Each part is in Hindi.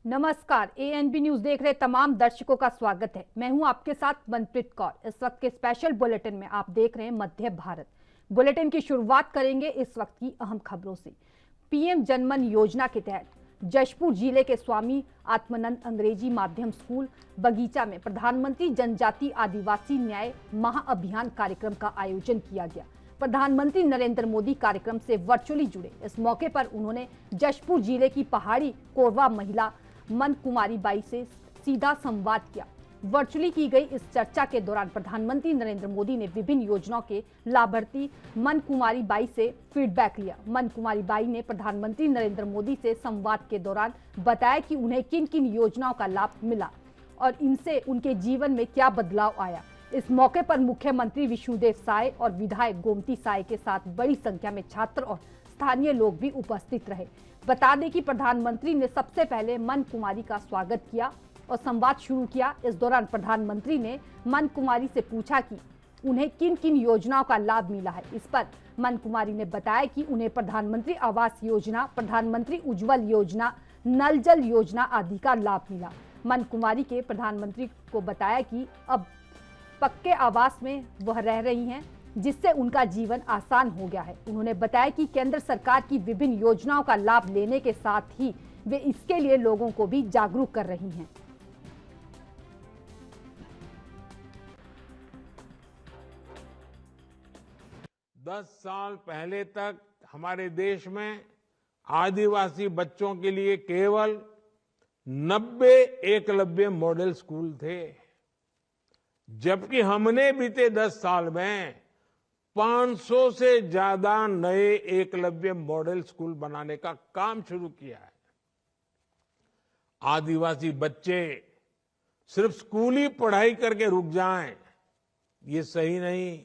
नमस्कार, एएनबी न्यूज देख रहे तमाम दर्शकों का स्वागत है। मैं हूं आपके साथ मनप्रीत कौर। इस वक्त के स्पेशल बुलेटिन में आप देख रहे हैं मध्य भारत। बुलेटिन की शुरुआत करेंगे इस वक्त की अहम खबरों से। पीएम जनमन योजना के तहत जशपुर जिले के स्वामी आत्मानंद अंग्रेजी माध्यम स्कूल बगीचा में प्रधानमंत्री जनजाति आदिवासी न्याय महाअभियान कार्यक्रम का आयोजन किया गया। प्रधानमंत्री नरेंद्र मोदी कार्यक्रम से वर्चुअली जुड़े। इस मौके पर उन्होंने जशपुर जिले की पहाड़ी कोरवा महिला मन कुमारी बाई से सीधा संवाद किया। वर्चुअली की गई इस चर्चा के दौरान प्रधानमंत्री नरेंद्र मोदी ने विभिन्न योजनाओं के लाभार्थी मन कुमारी बाई से फीडबैक लिया। मन कुमारी बाई ने प्रधानमंत्री नरेंद्र मोदी से संवाद के दौरान बताया कि उन्हें किन किन योजनाओं का लाभ मिला और इनसे उनके जीवन में क्या बदलाव आया। इस मौके पर मुख्यमंत्री विष्णुदेव साय और विधायक गोमती साय के साथ बड़ी संख्या में छात्र और स्थानीय लोग भी उपस्थित रहे। बता दें कि प्रधानमंत्री ने सबसे पहले मन कुमारी का स्वागत किया और संवाद शुरू किया। इस दौरान प्रधानमंत्री ने मन कुमारी से पूछा कि उन्हें किन किन योजनाओं का लाभ मिला है। इस पर मन कुमारी ने बताया कि उन्हें प्रधानमंत्री आवास योजना, प्रधानमंत्री उज्जवल योजना, नल जल योजना आदि का लाभ मिला। मन कुमारी के प्रधानमंत्री को बताया कि अब पक्के आवास में वह रह रही हैं, जिससे उनका जीवन आसान हो गया है। उन्होंने बताया कि केंद्र सरकार की विभिन्न योजनाओं का लाभ लेने के साथ ही वे इसके लिए लोगों को भी जागरूक कर रही हैं। 10 साल पहले तक हमारे देश में आदिवासी बच्चों के लिए केवल 90 एकलव्य मॉडल स्कूल थे, जबकि हमने बीते 10 साल में 500 से ज्यादा नए एकलव्य मॉडल स्कूल बनाने का काम शुरू किया है। आदिवासी बच्चे सिर्फ स्कूली पढ़ाई करके रुक जाएं, ये सही नहीं।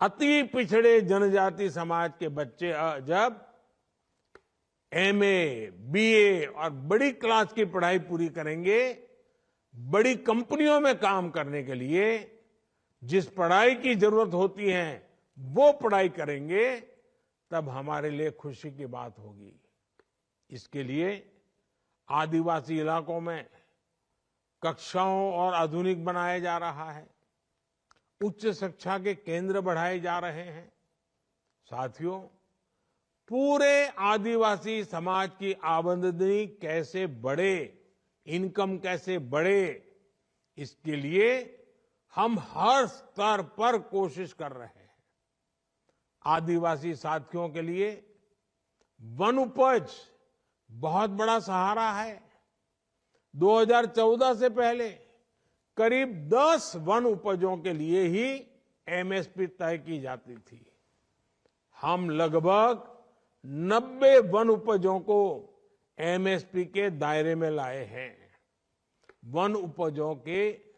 अति पिछड़े जनजाति समाज के बच्चे जब एमए, बीए और बड़ी क्लास की पढ़ाई पूरी करेंगे, बड़ी कंपनियों में काम करने के लिए जिस पढ़ाई की जरूरत होती है वो पढ़ाई करेंगे, तब हमारे लिए खुशी की बात होगी। इसके लिए आदिवासी इलाकों में कक्षाओं और आधुनिक बनाया जा रहा है। उच्च शिक्षा के केंद्र बढ़ाए जा रहे हैं। साथियों, पूरे आदिवासी समाज की आमदनी कैसे बढ़े, इनकम कैसे बढ़े, इसके लिए हम हर स्तर पर कोशिश कर रहे हैं। आदिवासी साथियों के लिए वन उपज बहुत बड़ा सहारा है। 2014 से पहले करीब 10 वन उपजों के लिए ही एमएसपी तय की जाती थी। हम लगभग 90 वन उपजों को एमएसपी के दायरे में लाए हैं। वन उपजों के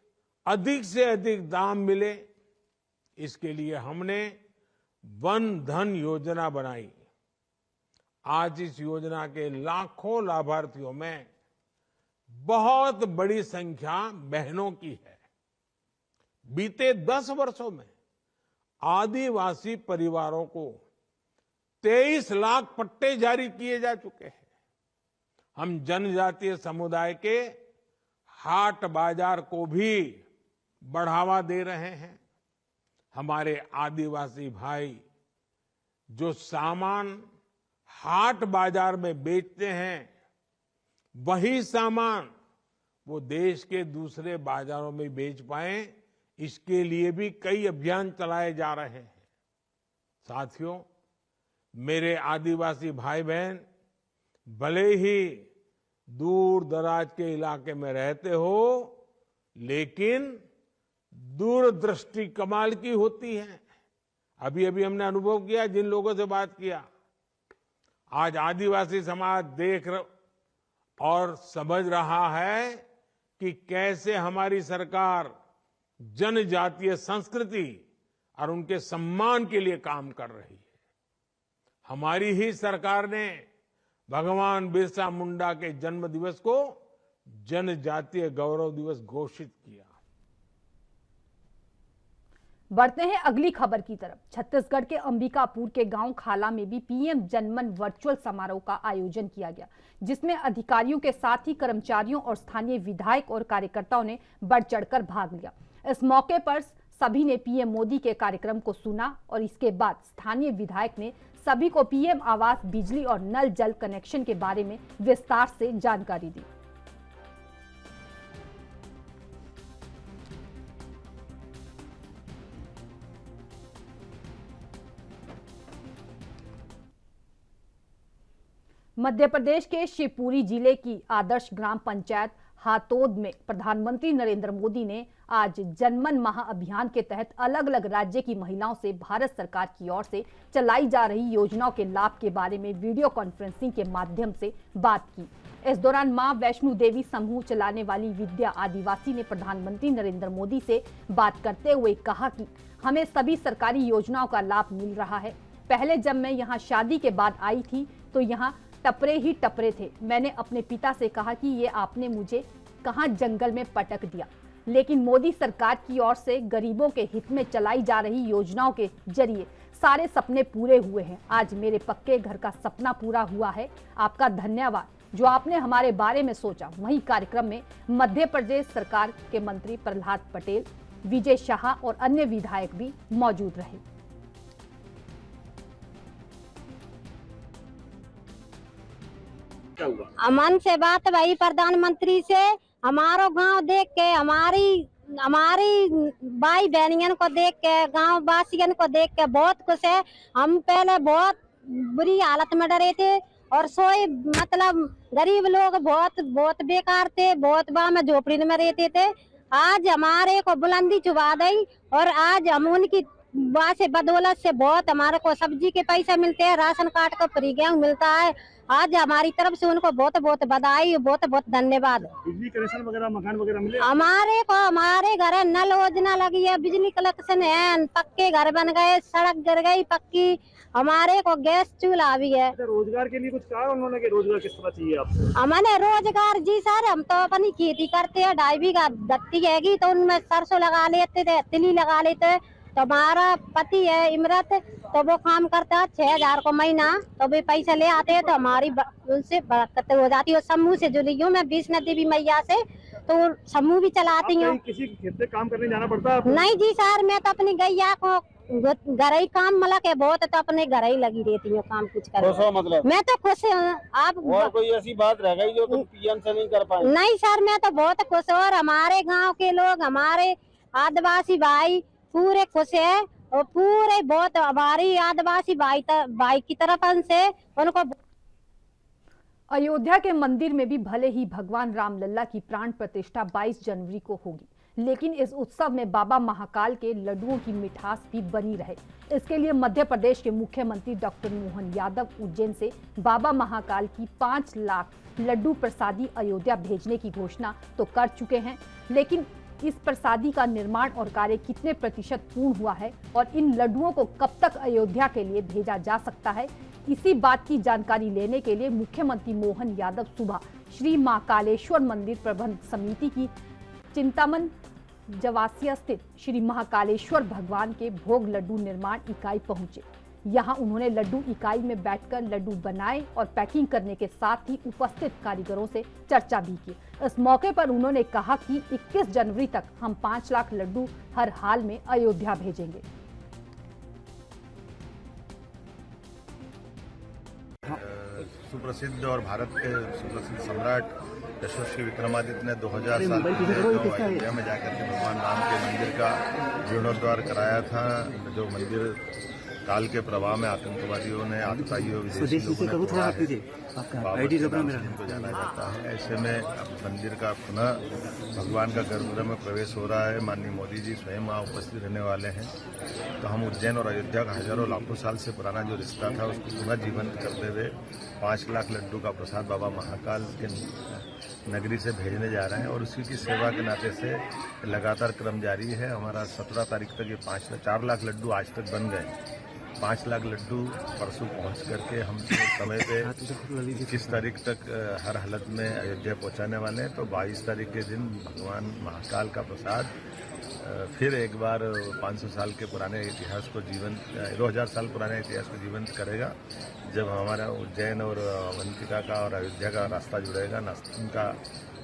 अधिक से अधिक दाम मिले, इसके लिए हमने वन धन योजना बनाई। आज इस योजना के लाखों लाभार्थियों में बहुत बड़ी संख्या बहनों की है। बीते 10 वर्षों में आदिवासी परिवारों को 23 लाख पट्टे जारी किए जा चुके हैं। हम जनजातीय समुदाय के हाट बाजार को भी बढ़ावा दे रहे हैं। हमारे आदिवासी भाई जो सामान हाट बाजार में बेचते हैं, वही सामान वो देश के दूसरे बाजारों में बेच पाए, इसके लिए भी कई अभियान चलाए जा रहे हैं। साथियों, मेरे आदिवासी भाई बहन भले ही दूर दराज के इलाके में रहते हो, लेकिन दूरदृष्टि कमाल की होती है। अभी अभी हमने अनुभव किया, जिन लोगों से बात किया, आज आदिवासी समाज देख और समझ रहा है कि कैसे हमारी सरकार जनजातीय संस्कृति और उनके सम्मान के लिए काम कर रही है। हमारी ही सरकार ने भगवान बिरसा मुंडा के जन्म दिवस को जनजातीय गौरव दिवस घोषित किया। बढ़ते हैं अगली खबर की तरफ। छत्तीसगढ़ के अंबिकापुर के गांव खाला में भी पीएम जनमन वर्चुअल समारोह का आयोजन किया गया, जिसमें अधिकारियों के साथ ही कर्मचारियों और स्थानीय विधायक और कार्यकर्ताओं ने बढ़ चढ़कर भाग लिया। इस मौके पर सभी ने पीएम मोदी के कार्यक्रम को सुना और इसके बाद स्थानीय विधायक ने सभी को पीएम आवास, बिजली और नल जल कनेक्शन के बारे में विस्तार से जानकारी दी। मध्य प्रदेश के शिवपुरी जिले की आदर्श ग्राम पंचायत हातोद में प्रधानमंत्री नरेंद्र मोदी ने आज जनमन महाअभियान के तहत अलग अलग राज्य की महिलाओं से भारत सरकार की ओर से चलाई जा रही योजनाओं के लाभ के बारे में वीडियो कॉन्फ्रेंसिंग के माध्यम से बात की। इस दौरान मां वैष्णो देवी समूह चलाने वाली विद्या आदिवासी ने प्रधानमंत्री नरेंद्र मोदी से बात करते हुए कहा कि हमें सभी सरकारी योजनाओं का लाभ मिल रहा है। पहले जब मैं यहाँ शादी के बाद आई थी तो यहाँ टपरे ही टपरे थे। मैंने अपने पिता से कहा कि ये आपने मुझे कहां जंगल में पटक दिया, लेकिन मोदी सरकार की ओर से गरीबों के हित में चलाई जा रही योजनाओं के जरिए सारे सपने पूरे हुए हैं। आज मेरे पक्के घर का सपना पूरा हुआ है। आपका धन्यवाद जो आपने हमारे बारे में सोचा। वहीं कार्यक्रम में मध्य प्रदेश सरकार के मंत्री प्रहलाद पटेल, विजय शाह और अन्य विधायक भी मौजूद रहे। अमन से बात भाई प्रधानमंत्री से, हमारो गांव देख के, हमारी भाई बहनियन को देख के, गांव वासियन को देख के बहुत खुश है। हम पहले बहुत बुरी हालत में डरे थे और सोए मतलब गरीब लोग बहुत बेकार थे, बहुत वहाँ में झोपड़ी में रहते थे। आज हमारे को बुलंदी चुबा दी और आज हम उनकी से बदौलत से बहुत हमारे को सब्जी के पैसे मिलते हैं, राशन कार्ड का फ्री गेहूं मिलता है। आज हमारी तरफ से उनको बहुत बहुत बधाई, बहुत बहुत धन्यवाद। बिजली कनेक्शन वगैरह, मकान वगैरह मिले हमारे घर नल योजना लगी है, बिजली कनेक्शन है, पक्के घर बन गए, सड़क गिर गई पक्की, हमारे को गैस चूल्हा भी है। रोजगार के लिए कुछ कहा उन्होंने कि रोजगार किस तरह चाहिए आपको? हमने रोजगार जी सर, हम तो अपनी खेती करते हैं, 2.5 बीघा धरती हैगी तो उनमें सरसों लगा लेते थे, तिली लगा लेते। तो हमारा पति है इमरत, तो वो काम करता है 6,000 को महीना, तो वे पैसे ले आते हैं तो हमारी उनसे बरकत हो जाती है। समूह से जुड़ी हूँ मैं वैष्णो देवी मैया से, तो समूह भी चलाती हूँ। किसी खेत में काम करने जाना पड़ता है? नहीं जी सर, मैं तो अपनी गैया को घर ही काम मतलब है बहुत, तो अपने घर ही लगी रहती हूँ काम कुछ कर। मतलब मैं तो खुश हूँ। आप और कोई ऐसी बात रह गई जो तुम पीएम से नहीं कर पाए? नहीं सर, मैं तो बहुत खुश हूँ और हमारे गाँव के लोग, हमारे आदिवासी भाई पूरे खुश है और पूरे बहुत हमारी आदिवासी भाई की तरफ से उनको। अयोध्या के मंदिर में भी भले ही भगवान रामलल्ला की प्राण प्रतिष्ठा 22 जनवरी को होगी, लेकिन इस उत्सव में बाबा महाकाल के लड्डुओं की मिठास भी बनी रहे। इसके लिए मध्य प्रदेश के मुख्यमंत्री डॉक्टर मोहन यादव उज्जैन से बाबा महाकाल की 5 लाख लड्डू प्रसादी अयोध्या भेजने की घोषणा तो कर चुके हैं, लेकिन इस प्रसादी का निर्माण और कार्य कितने प्रतिशत पूर्ण हुआ है और इन लड्डुओं को कब तक अयोध्या के लिए भेजा जा सकता है, इसी बात की जानकारी लेने के लिए मुख्यमंत्री मोहन यादव सुबह श्री महाकालेश्वर मंदिर प्रबंध समिति की चिंतामन जवासिया स्थित श्री महाकालेश्वर भगवान के भोग लड्डू निर्माण इकाई पहुंचे। यहां उन्होंने लड्डू इकाई में बैठकर लड्डू बनाए और पैकिंग करने के साथ ही उपस्थित कारीगरों से चर्चा भी की। इस मौके पर उन्होंने कहा कि 21 जनवरी तक हम 5 लाख लड्डू हर हाल में अयोध्या भेजेंगे। सुप्रसिद्ध और भारत के सुप्रसिद्ध सम्राट यशस्वी विक्रमादित्य ने 2000 साल पहले अयोध्या में जाकर के भगवान राम के मंदिर का जीर्णोद्धार कराया था। जो मंदिर काल के प्रवाह में आतंकवादियों ने, आतताइयों, विदेशी लोगों ने तोड़ा है, जिनको जाना जाता है। ऐसे में अब मंदिर का पुनः भगवान का गर्भगृह में प्रवेश हो रहा है। माननीय मोदी जी स्वयं वहाँ उपस्थित रहने वाले हैं। तो हम उज्जैन और अयोध्या का हजारों लाखों साल से पुराना जो रिश्ता था उसको पुनः जीवंत करते हुए 5 लाख लड्डू का प्रसाद बाबा महाकाल के नगरी से भेजने जा रहे हैं और उसी की सेवा के नाते से लगातार क्रम जारी है। हमारा 17 तारीख तक ये 4 लाख लड्डू आज तक बन गए 5 लाख लड्डू परसों पहुंच करके हम समय पे 21 तारीख तक हर हालत में अयोध्या पहुंचाने वाले हैं। तो 22 तारीख के दिन भगवान महाकाल का प्रसाद फिर एक बार 500 साल के पुराने इतिहास को जीवंत 2000 साल पुराने इतिहास को जीवंत करेगा। जब हमारा उज्जैन और अवंतिका का और अयोध्या का रास्ता जुड़ेगा, उनका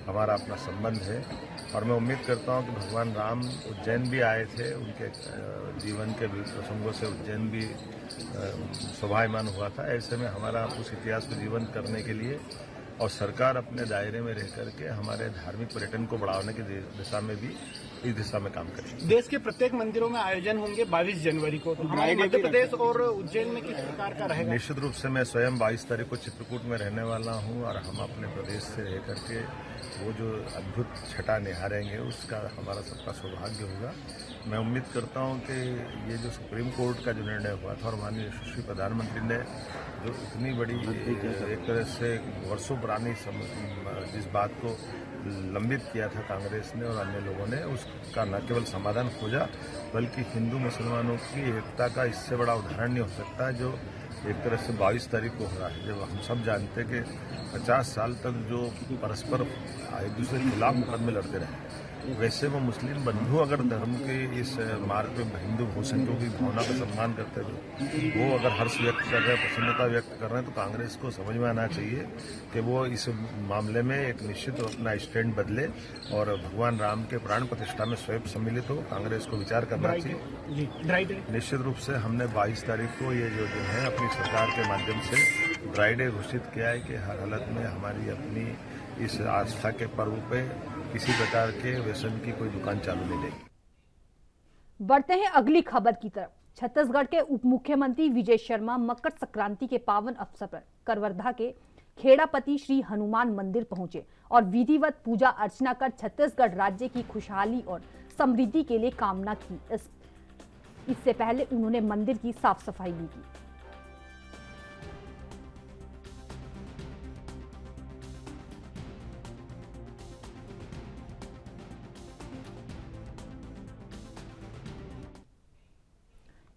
हमारा अपना संबंध है। और मैं उम्मीद करता हूं कि भगवान राम उज्जैन भी आए थे, उनके जीवन के प्रसंगों से उज्जैन भी शोभायमान हुआ था। ऐसे में हमारा उस इतिहास को जीवंत करने के लिए और सरकार अपने दायरे में रह करके हमारे धार्मिक पर्यटन को बढ़ाने की दिशा में भी इस दिशा में काम करेंगे। देश के प्रत्येक मंदिरों में आयोजन होंगे 22 जनवरी को, तो हमारे मध्य प्रदेश और उज्जैन में किस प्रकार का रहेगा? निश्चित रूप से मैं स्वयं 22 तारीख को चित्रकूट में रहने वाला हूं और हम अपने प्रदेश से रह करके वो जो अद्भुत छटा निहारेंगे उसका हमारा सबका सौभाग्य होगा। मैं उम्मीद करता हूं कि ये जो सुप्रीम कोर्ट का जो निर्णय हुआ था और माननीय यशस्वी प्रधानमंत्री ने जो इतनी बड़ी एक तरह से वर्षों पुरानी जिस बात को लंबित किया था कांग्रेस ने और अन्य लोगों ने, उसका न केवल समाधान खोजा बल्कि हिंदू मुसलमानों की एकता का इससे बड़ा उदाहरण नहीं हो सकता जो एक तरह से 22 तारीख को हो रहा है। जब हम सब जानते कि 50 साल तक जो परस्पर एक दूसरे के खिलाफ मुकदमे लड़ते रहे, वैसे वो मुस्लिम बंधु अगर धर्म के इस मार्ग पे हिंदू भूसंख्यों की भावना का सम्मान करते थे, वो अगर हर्ष व्यक्त कर रहे हैं, प्रसन्नता व्यक्त कर रहे हैं, तो कांग्रेस को समझ में आना चाहिए कि वो इस मामले में एक निश्चित अपना स्टैंड बदले और भगवान राम के प्राण प्रतिष्ठा में स्वयं सम्मिलित हो। कांग्रेस को विचार करना चाहिए। निश्चित रूप से हमने 22 तारीख को ये जो है अपनी सरकार के माध्यम से ड्राई डे घोषित किया है कि हर हालत में हमारी अपनी इस आस्था के पर्व पे किसी प्रकार के व्यसन की कोई दुकान चालू नहीं रहेगी। बढ़ते हैं अगली खबर की तरफ। छत्तीसगढ़ के उप मुख्यमंत्री विजय शर्मा मकर संक्रांति के पावन अवसर पर करवर्धा के खेड़ापति श्री हनुमान मंदिर पहुंचे और विधिवत पूजा अर्चना कर छत्तीसगढ़ राज्य की खुशहाली और समृद्धि के लिए कामना की। इससे पहले उन्होंने मंदिर की साफ सफाई भी की।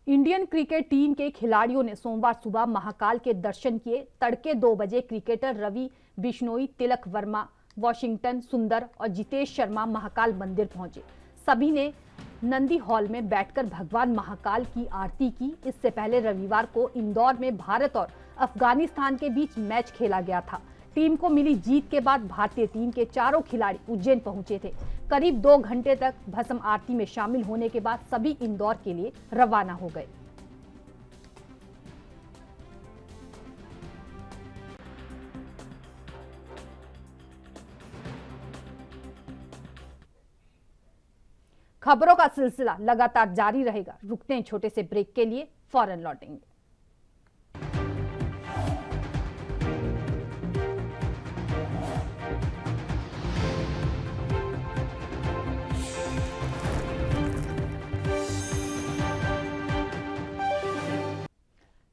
इंडियन क्रिकेट टीम के खिलाड़ियों ने सोमवार सुबह महाकाल के दर्शन किए। तड़के 2 बजे क्रिकेटर रवि बिश्नोई, तिलक वर्मा, वॉशिंगटन सुंदर और जितेश शर्मा महाकाल मंदिर पहुंचे। सभी ने नंदी हॉल में बैठकर भगवान महाकाल की आरती की। इससे पहले रविवार को इंदौर में भारत और अफगानिस्तान के बीच मैच खेला गया था। टीम को मिली जीत के बाद भारतीय टीम के चारों खिलाड़ी उज्जैन पहुंचे थे। करीब 2 घंटे तक भस्म आरती में शामिल होने के बाद सभी इंदौर के लिए रवाना हो गए। खबरों का सिलसिला लगातार जारी रहेगा। रुकते हैं छोटे से ब्रेक के लिए, फौरन लौटेंगे।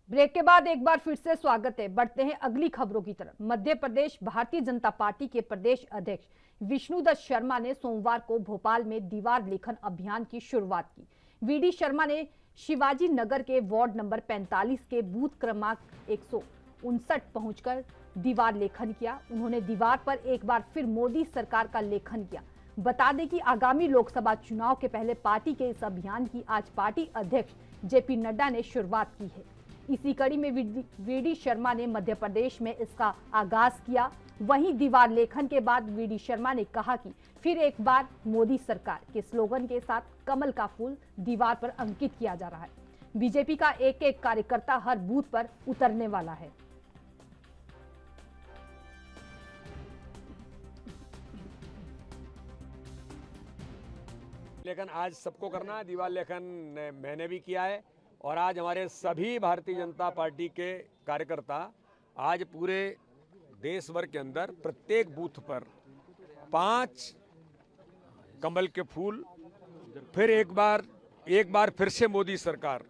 ब्रेक के बाद एक बार फिर से स्वागत है। बढ़ते हैं अगली खबरों की तरफ। मध्य प्रदेश भारतीय जनता पार्टी के प्रदेश अध्यक्ष विष्णुदत्त शर्मा ने सोमवार को भोपाल में दीवार लेखन अभियान की शुरुआत की। वीडी शर्मा ने शिवाजी नगर के वार्ड नंबर 45 के बूथ क्रमांक 159 पहुंचकर दीवार लेखन किया। उन्होंने दीवार पर एक बार फिर मोदी सरकार का लेखन किया। बता दें कि आगामी लोकसभा चुनाव के पहले पार्टी के इस अभियान की आज पार्टी अध्यक्ष जेपी नड्डा ने शुरुआत की है। इसी कड़ी में वीडी शर्मा ने मध्य प्रदेश में इसका आगाज किया। वहीं दीवार लेखन के बाद वीडी शर्मा ने कहा कि फिर एक बार मोदी सरकार के स्लोगन के साथ कमल का फूल दीवार पर अंकित किया जा रहा है। बीजेपी का एक एक कार्यकर्ता हर बूथ पर उतरने वाला है। लेकिन आज सबको करना है। दीवार लेखन मैंने भी किया है और आज हमारे सभी भारतीय जनता पार्टी के कार्यकर्ता आज पूरे देश भर के अंदर प्रत्येक बूथ पर 5 कमल के फूल, फिर एक बार फिर से मोदी सरकार,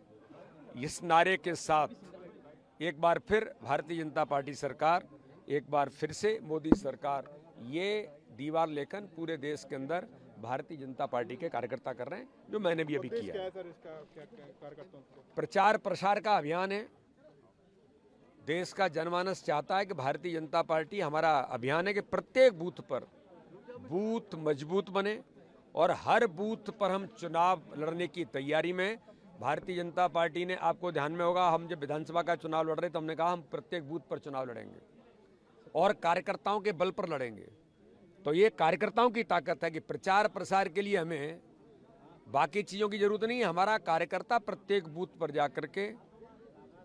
इस नारे के साथ एक बार फिर भारतीय जनता पार्टी सरकार, एक बार फिर से मोदी सरकार, ये दीवार लेखन पूरे देश के अंदर भारतीय जनता पार्टी के कार्यकर्ता कर रहे हैं, जो मैंने भी अभी किया है। सर इसका क्या कार्यकर्ताओं को प्रचार प्रसार का अभियान है। देश का जनमानस चाहता है कि भारतीय जनता पार्टी, हमारा अभियान है कि प्रत्येक बूथ पर बूथ मजबूत बने और हर बूथ पर हम चुनाव लड़ने की तैयारी में। भारतीय जनता पार्टी ने, आपको ध्यान में होगा, हम जब विधानसभा का चुनाव लड़ रहे तो हमने कहा हम प्रत्येक बूथ पर चुनाव लड़ेंगे और कार्यकर्ताओं के बल पर लड़ेंगे। तो ये कार्यकर्ताओं की ताकत है कि प्रचार प्रसार के लिए हमें बाकी चीज़ों की जरूरत नहीं है। हमारा कार्यकर्ता प्रत्येक बूथ पर जाकर के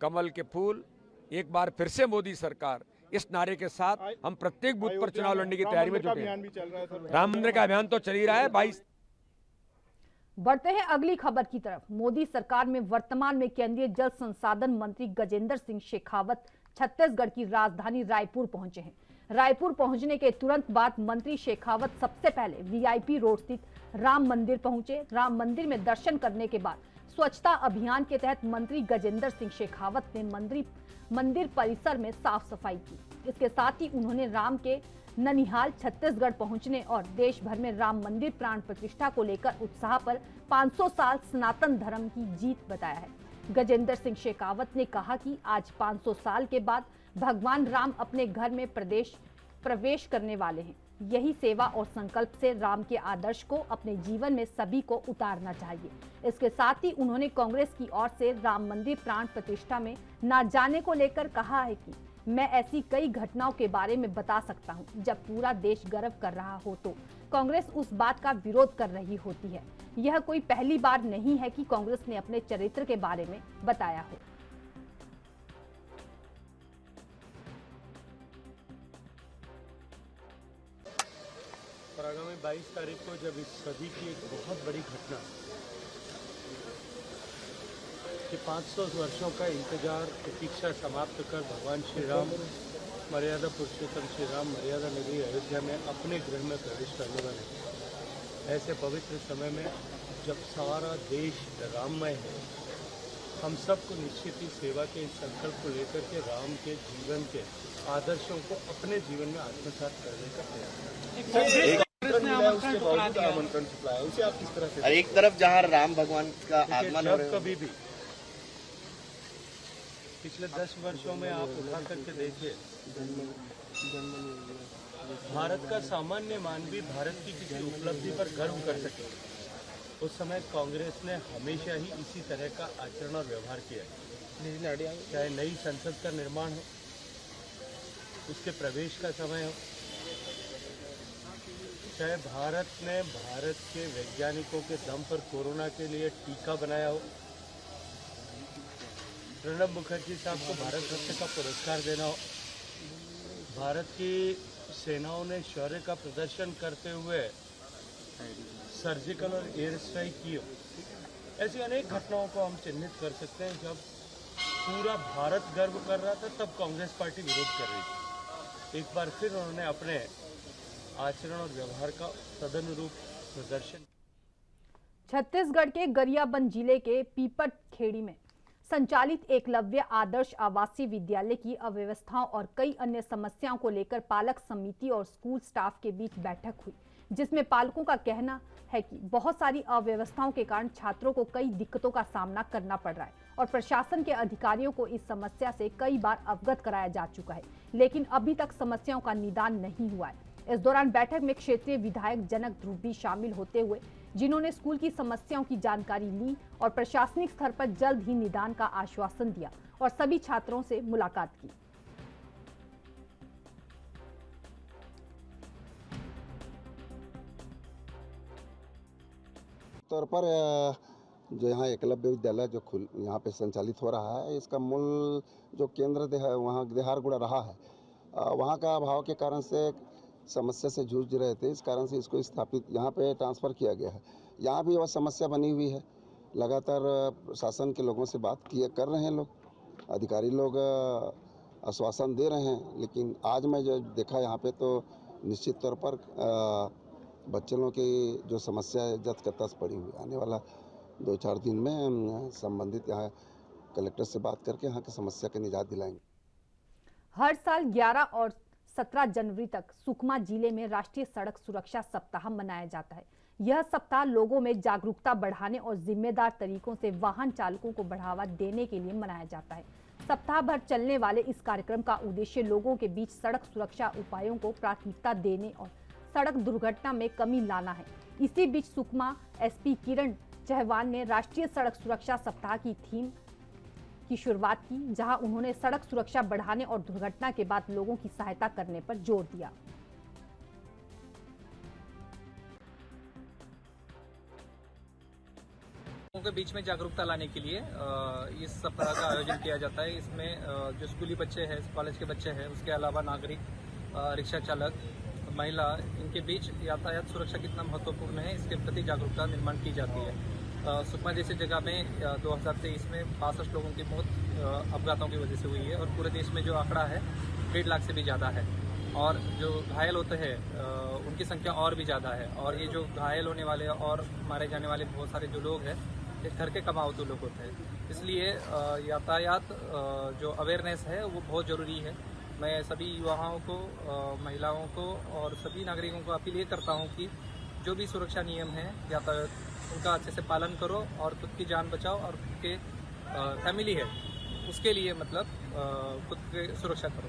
कमल के फूल, एक बार फिर से मोदी सरकार, इस नारे के साथ हम प्रत्येक बूथ पर चुनाव लड़ने की तैयारी में जुटे हैं। भी चल रहा है सर। राम मंदिर का अभियान तो चल ही रहा है। 22 बढ़ते हैं अगली खबर की तरफ। मोदी सरकार में वर्तमान में केंद्रीय जल संसाधन मंत्री गजेंद्र सिंह शेखावत छत्तीसगढ़ की राजधानी रायपुर पहुंचे हैं। रायपुर पहुंचने के तुरंत बाद मंत्री शेखावत सबसे पहले वीआईपी रोड स्थित राम मंदिर पहुंचे। राम मंदिर में दर्शन करने के बाद स्वच्छता अभियान के तहत मंत्री गजेंद्र सिंह शेखावत ने मंदिर परिसर में साफ सफाई की। इसके साथ ही उन्होंने राम के ननिहाल छत्तीसगढ़ पहुंचने और देश भर में राम मंदिर प्राण प्रतिष्ठा को लेकर उत्साह पर 500 साल सनातन धर्म की जीत बताया है। गजेंद्र सिंह शेखावत ने कहा कि आज 500 साल के बाद भगवान राम अपने घर में प्रवेश करने वाले हैं। यही सेवा और संकल्प से राम के आदर्श को अपने जीवन में सभी को उतारना चाहिए। इसके साथ ही उन्होंने कांग्रेस की ओर से राम मंदिर प्राण प्रतिष्ठा में न जाने को लेकर कहा है कि मैं ऐसी कई घटनाओं के बारे में बता सकता हूं, जब पूरा देश गर्व कर रहा हो तो कांग्रेस उस बात का विरोध कर रही होती है। यह कोई पहली बार नहीं है कि कांग्रेस ने अपने चरित्र के बारे में बताया हो। और आगामी 22 तारीख को जब इस सदी की एक बहुत बड़ी घटना कि 500 वर्षों का इंतजार प्रतीक्षा समाप्त कर भगवान श्री राम, मर्यादा पुरुषोत्तम श्री राम मर्यादा नगरी अयोध्या में अपने गृह में प्रवेश करने वाले ऐसे पवित्र समय में जब सारा देश राममय है, हम सबको निश्चित ही सेवा के इस संकल्प को लेकर के राम के जीवन के आदर्शों को अपने जीवन में आत्मसात करने का प्रयास आमंत्रण ठुकराया उसे आप किस तरह से? और एक तरफ जहां राम भगवान का आगमन हो जब रहा है, कभी भी पिछले 10 वर्षों में आप उठा करके देखिए, भारत का सामान्य मानवी भारत की किसी उपलब्धि पर गर्व कर सके, उस समय कांग्रेस ने हमेशा ही इसी तरह का आचरण और व्यवहार किया है। चाहे नई संसद का निर्माण हो, उसके प्रवेश का समय हो, चाहे भारत ने भारत के वैज्ञानिकों के दम पर कोरोना के लिए टीका बनाया हो, प्रणब मुखर्जी साहब को भारत रत्न का पुरस्कार देना हो, भारत की सेनाओं ने शौर्य का प्रदर्शन करते हुए सर्जिकल और एयर स्ट्राइक की हो, ऐसी अनेक घटनाओं को हम चिन्हित कर सकते हैं। जब पूरा भारत गर्व कर रहा था तब कांग्रेस पार्टी विरोध कर रही थी। एक बार फिर उन्होंने अपने आचरण और व्यवहार का तदनुरूप प्रदर्शन। छत्तीसगढ़ के गरियाबंद जिले के पीपट खेड़ी में संचालित एकलव्य आदर्श आवासीय विद्यालय की अव्यवस्थाओं और कई अन्य समस्याओं को लेकर पालक समिति और स्कूल स्टाफ के बीच बैठक हुई, जिसमें पालकों का कहना है कि बहुत सारी अव्यवस्थाओं के कारण छात्रों को कई दिक्कतों का सामना करना पड़ रहा है और प्रशासन के अधिकारियों को इस समस्या से कई बार अवगत कराया जा चुका है, लेकिन अभी तक समस्याओं का निदान नहीं हुआ है। इस दौरान बैठक में क्षेत्रीय विधायक जनक ध्रुव भी शामिल होते हुए, जिन्होंने स्कूल की समस्याओं की जानकारी ली और प्रशासनिक स्तर पर जल्द ही निदान का आश्वासन दिया और सभी छात्रों से मुलाकात की। तौर पर जो यहाँ एकलव्य विद्यालय जो यहाँ पे संचालित हो रहा है, इसका मूल जो केंद्र है वहाँ देहारगुड़ा रहा है। वहाँ का अभाव के कारण से समस्या से जूझ रहे थे, इस कारण से इसको स्थापित यहाँ पे ट्रांसफ़र किया गया है। यहाँ भी वह समस्या बनी हुई है। लगातार शासन के लोगों से बात कर रहे हैं लोग, अधिकारी लोग आश्वासन दे रहे हैं, लेकिन आज मैं जो देखा यहाँ पे तो निश्चित तौर पर बच्चों लोगों की जो समस्या है जद का तस पड़ी हुई। आने वाला 2-4 दिन में संबंधित यहाँ कलेक्टर से बात करके यहाँ की समस्या के निजात दिलाएंगे। हर साल 11 और 17 जनवरी तक सुकमा जिले में राष्ट्रीय सड़क सुरक्षा सप्ताह मनाया जाता है। यह सप्ताह लोगों में जागरूकता बढ़ाने और जिम्मेदार तरीकों से वाहन चालकों को बढ़ावा देने के लिए मनाया जाता है। सप्ताह भर चलने वाले इस कार्यक्रम का उद्देश्य लोगों के बीच सड़क सुरक्षा उपायों को प्राथमिकता देने और सड़क दुर्घटना में कमी लाना है। इसी बीच सुकमा एसपी किरण चहवान ने राष्ट्रीय सड़क सुरक्षा सप्ताह की थीम की शुरुआत की, जहां उन्होंने सड़क सुरक्षा बढ़ाने और दुर्घटना के बाद लोगों की सहायता करने पर जोर दिया। लोगों के बीच में जागरूकता लाने के लिए इस सप्ताह का आयोजन किया जाता है। इसमें जो स्कूली बच्चे हैं, कॉलेज के बच्चे हैं, उसके अलावा नागरिक, रिक्शा चालक, महिला, इनके बीच यातायात सुरक्षा कितना महत्वपूर्ण है इसके प्रति जागरूकता निर्माण की जाती है। सुकमा जैसी जगह में 2023 में 65 लोगों की मौत अपघातों की वजह से हुई है और पूरे देश में जो आंकड़ा है 1.5 लाख से भी ज़्यादा है और जो घायल होते हैं उनकी संख्या और भी ज़्यादा है। और ये जो घायल होने वाले और मारे जाने वाले बहुत सारे जो लोग हैं ये घर के कमावतू लोग होते हैं। इसलिए यातायात जो अवेयरनेस है वो बहुत ज़रूरी है। मैं सभी युवाओं को, महिलाओं को और सभी नागरिकों को अपील ये करता हूँ कि जो भी सुरक्षा नियम हैं यातायात उनका अच्छे से पालन करो और खुद की जान बचाओ और खुद के फैमिली है उसके लिए मतलब खुद की सुरक्षा करो।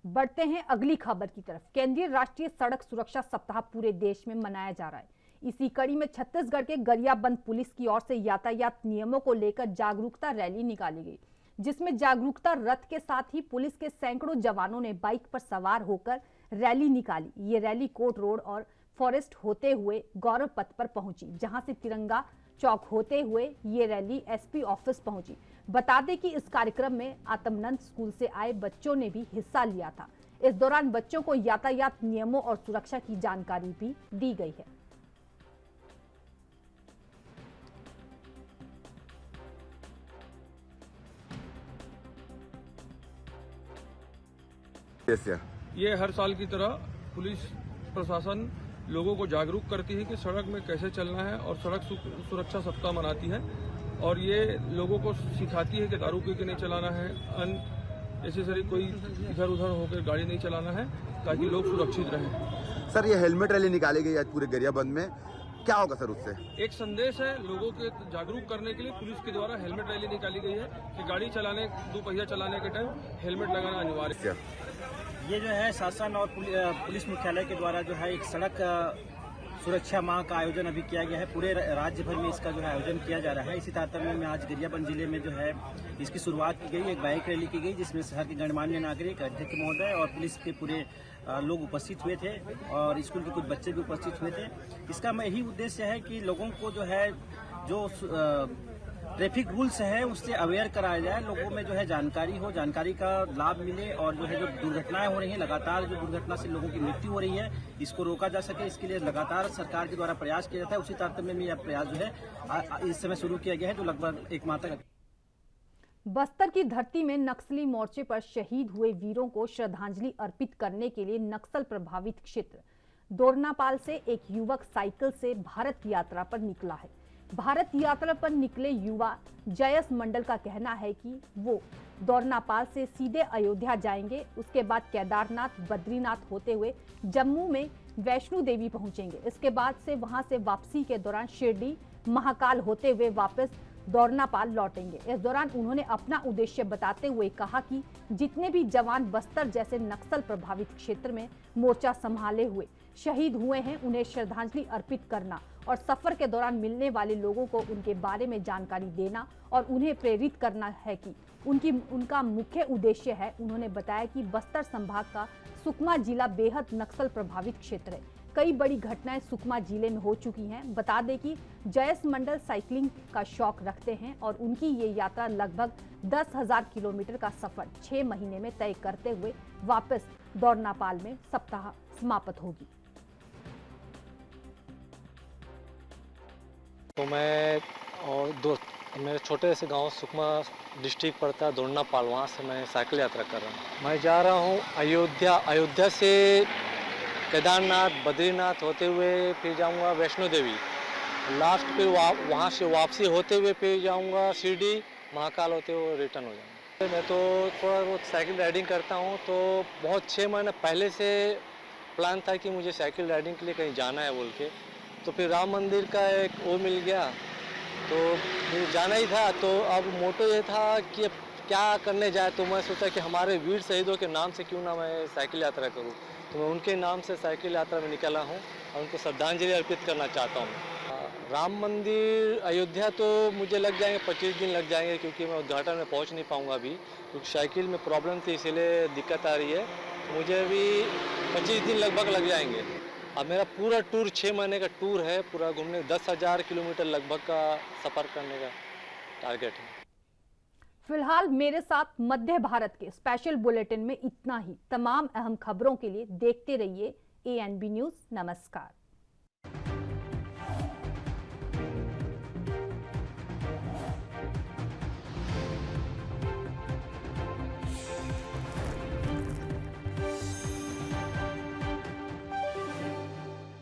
बढ़ते हैं अगली खबर की तरफ। केंद्रीय राष्ट्रीय सड़क सुरक्षा सप्ताह पूरे देश में मनाया जा रहा है। इसी कड़ी में छत्तीसगढ़ के गरियाबंद पुलिस की ओर से यातायात नियमों को लेकर जागरूकता रैली निकाली गई, जिसमें जागरूकता रथ के साथ ही पुलिस के सैकड़ों जवानों ने बाइक पर सवार होकर रैली निकाली। ये रैली कोर्ट रोड और फॉरेस्ट होते हुए गौरव पथ पर पहुंची, जहां से तिरंगा चौक होते हुए ये रैली एसपी ऑफिस पहुंची। बता दें कि इस कार्यक्रम में आत्मनंद स्कूल से आए बच्चों ने भी हिस्सा लिया था। इस दौरान बच्चों को यातायात नियमों और सुरक्षा की जानकारी भी दी गई है। ये हर साल की तरह पुलिस प्रशासन लोगों को जागरूक करती है कि सड़क में कैसे चलना है और सड़क सुरक्षा सप्ताह मनाती है और ये लोगों को सिखाती है कि दारू पी के नहीं चलाना है, अननेसेसरी कोई इधर उधर होकर गाड़ी नहीं चलाना है ताकि लोग सुरक्षित रहें। सर, ये हेलमेट रैली निकाली गई आज पूरे गरियाबंद में, क्या होगा सर उससे? एक संदेश है लोगों के जागरूक करने के लिए पुलिस के द्वारा हेलमेट रैली निकाली गई है कि गाड़ी चलाने, दोपहिया चलाने के टाइम हेलमेट लगाना अनिवार्य है। ये जो है शासन और पुलिस मुख्यालय के द्वारा जो है एक सड़क सुरक्षा माह का आयोजन अभी किया गया है। पूरे राज्य भर में इसका जो है आयोजन किया जा रहा है। इसी तारतम्य में आज गरियाबंद जिले में जो है इसकी शुरुआत की गई, एक बाइक रैली की गई जिसमें शहर के गणमान्य नागरिक, अध्यक्ष महोदय और पुलिस के पूरे लोग उपस्थित हुए थे और स्कूल के कुछ बच्चे भी उपस्थित हुए थे। इसका यही उद्देश्य है कि लोगों को जो है जो ट्रैफिक रूल्स है उससे अवेयर कराया जाए, लोगों में जो है जानकारी हो, जानकारी का लाभ मिले और जो है जो दुर्घटनाएं हो रही हैं, लगातार जो दुर्घटना से लोगों की मृत्यु हो रही है इसको रोका जा सके, इसके लिए लगातार सरकार के द्वारा प्रयास किया जाता है। उसी तारतम्य में यह प्रयास जो है इस समय शुरू किया गया है जो लगभग 1 माह तक। बस्तर की धरती में नक्सली मोर्चे पर शहीद हुए वीरों को श्रद्धांजलि अर्पित करने के लिए नक्सल प्रभावित क्षेत्र दोरनापाल से एक युवक साइकिल से भारत यात्रा पर निकला है। भारत यात्रा पर निकले युवा जयस मंडल का कहना है कि वो दोरनापाल से सीधे अयोध्या जाएंगे, उसके बाद केदारनाथ, बद्रीनाथ होते हुए जम्मू में वैष्णो देवी पहुंचेंगे। इसके बाद से वहां से वापसी के दौरान शिरडी, महाकाल होते हुए वापस दोरनापाल लौटेंगे। इस दौरान उन्होंने अपना उद्देश्य बताते हुए कहा कि जितने भी जवान बस्तर जैसे नक्सल प्रभावित क्षेत्र में मोर्चा संभाले हुए शहीद हुए हैं उन्हें श्रद्धांजलि अर्पित करना और सफर के दौरान मिलने वाले लोगों को उनके बारे में जानकारी देना और उन्हें प्रेरित करना है कि उनका मुख्य उद्देश्य है। उन्होंने बताया कि बस्तर संभाग का सुकमा जिला बेहद नक्सल प्रभावित क्षेत्र है। कई बड़ी घटनाएं सुकमा जिले में हो चुकी हैं। बता दें कि जयस मंडल साइकिलिंग का शौक रखते हैं और उनकी ये यात्रा लगभग 10,000 किलोमीटर का सफर 6 महीने में तय करते हुए वापस दोरनापाल में सप्ताह समाप्त होगी। तो मैं और दोस्त मेरे छोटे से गांव सुकमा डिस्ट्रिक्ट पड़ता है दोरनापाल, वहाँ से मैं साइकिल यात्रा कर रहा हूँ। मैं जा रहा हूँ अयोध्या से केदारनाथ, बद्रीनाथ होते हुए फिर जाऊँगा वैष्णो देवी, लास्ट पे वहाँ से वापसी होते हुए फिर जाऊँगा शिरडी, महाकाल होते हुए रिटर्न हो जाऊँगा। मैं तो थोड़ा बहुत साइकिल राइडिंग करता हूँ, तो बहुत 6 महीने पहले से प्लान था कि मुझे साइकिल राइडिंग के लिए कहीं जाना है बोल के। तो फिर राम मंदिर का एक वो मिल गया, तो मुझे जाना ही था। तो अब मोटो ये था कि अब क्या करने जाए, तो मैं सोचा कि हमारे वीर शहीदों के नाम से क्यों ना मैं साइकिल यात्रा करूं। तो मैं उनके नाम से साइकिल यात्रा में निकला हूं और उनको श्रद्धांजलि अर्पित करना चाहता हूं। राम मंदिर अयोध्या तो मुझे लग जाएंगे 25 दिन लग जाएंगे, क्योंकि मैं उद्घाटन में पहुंच नहीं पाऊंगा अभी, क्योंकि साइकिल में प्रॉब्लम थी इसीलिए दिक्कत आ रही है। तो मुझे अभी 25 दिन लगभग लग जाएंगे। अब मेरा पूरा टूर 6 महीने का टूर है, पूरा घूमने 10,000 किलोमीटर लगभग का सफ़र करने का टारगेट है। फिलहाल मेरे साथ मध्य भारत के स्पेशल बुलेटिन में इतना ही। तमाम अहम खबरों के लिए देखते रहिए ANB न्यूज़। नमस्कार।